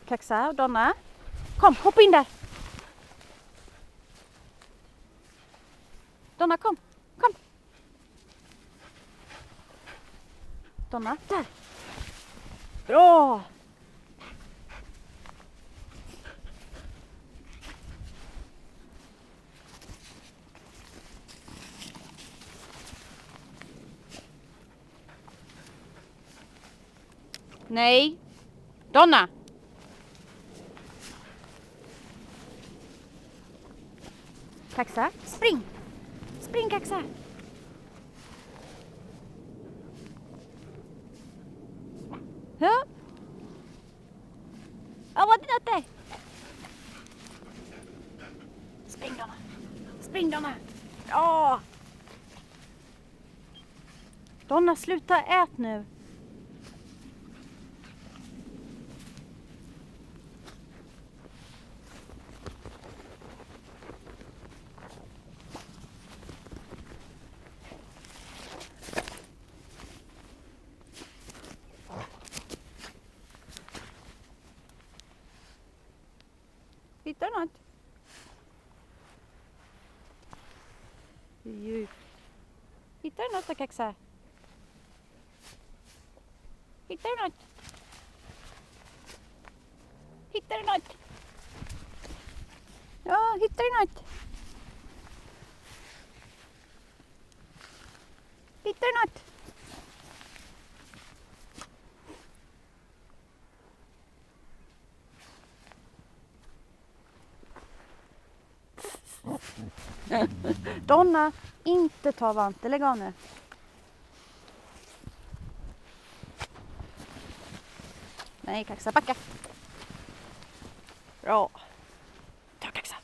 Kaxa och Donna. Kom, hoppa in där. Donna, kom. Kom. Donna, där. Bra. Nej. Donna. Kaxa, spring. Spring, Kaxa. Ja. Ja, vad är det? Spring, Donna. Spring, Donna. Ja. Donna, sluta ät nu. Hittar du något? Hittar du något då, Kaxa? Hittar du något? Hittar du något? Ja, hittar du något? Hittar du något? Donna, inte ta Vante, lägg av nu. Nej, Kaxa, backa. Bra. Ta Kaxa.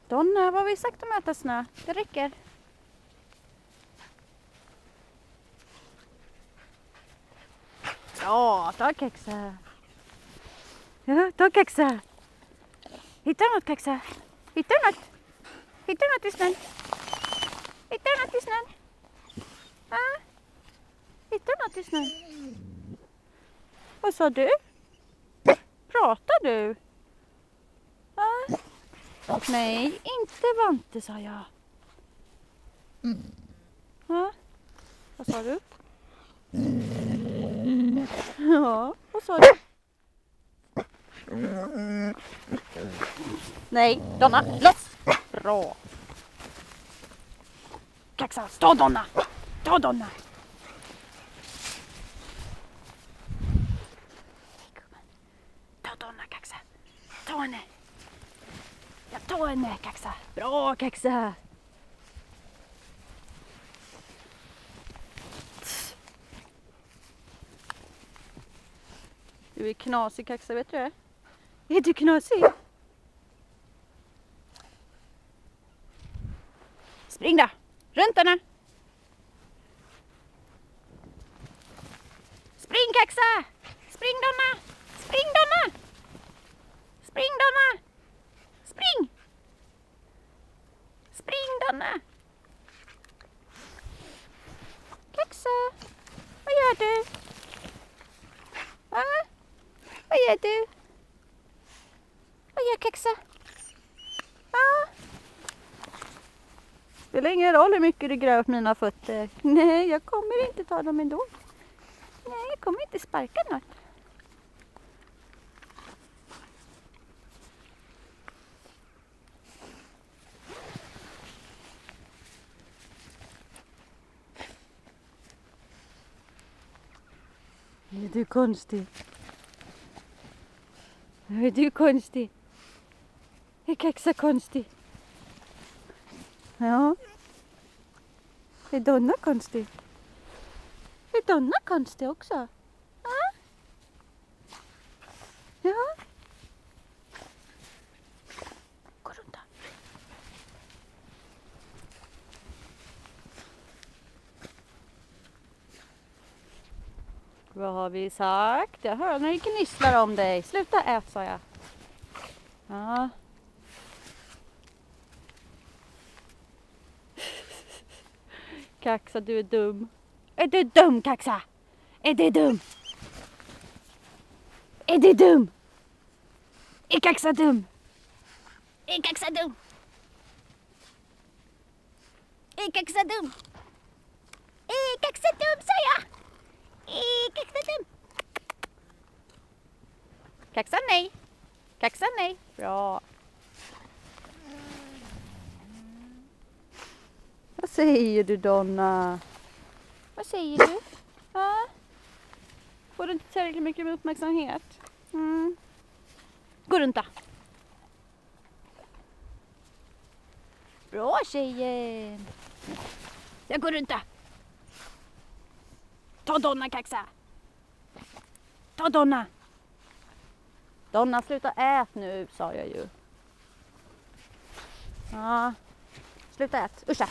Donna, vad har vi sagt om att äta snö? Det räcker. Ja, ta Kaxa. Ja, ta Kaxa. Hittar du något, Kaxa? Hittar du något? Hittar du något i snön? Hittar du något i snön? Ja. Hittar du något i snön? Vad sa du? Pratar du? Ja. Nej, inte Vante, sa jag. Ja. Vad sa du? Ja, vad sa du? Nej, Donna, loss! Bra! Kaxa, stå Donna! Ta Donna! Ta Donna, Kaxa! Ta henne! Ja, ta henne, Kaxa! Bra, Kaxa! Du är knasig, Kaxa, vet du det? Är du knasig? Spring då! Runt henne! Spring, Kaxa! Spring, Donna! Spring, Donna! Spring, Donna! Spring! Spring, Donna! Kaxa! Vad gör du? Va? Vad gör du? Vad gör Kaxa? Ja. Spelar ingen roll hur mycket du gräver på mina fötter. Nej, jag kommer inte ta dem ändå. Nej, jag kommer inte sparka något. Är du konstig? Är du konstig? Är Kaxa konstig? Ja. Är Donna konstig? Är Donna konstig också? Ja. Ja. Gå runt då. Vad har vi sagt? Jag hör när det gnisslar om dig. Sluta ät, sa jag. Ja. Kaxa, du är dum. Är du dum, Kaxa? Är du dum? Är du dum? Är Kaxa dum? Är Kaxa dum? Är Kaxa dum? Är Kaxa dum, sa jag? Är Kaxa dum? Kaxa nej. Kaxa nej. Bra. Vad säger du, Donna? Vad säger du? Får du inte tillräckligt mycket uppmärksamhet? Gå runt då. Bra tjejen. Jag går runt då. Ta Donna, Kaxa. Ta Donna. Donna, sluta ät nu, sa jag ju. Ja, sluta ät. Uscha.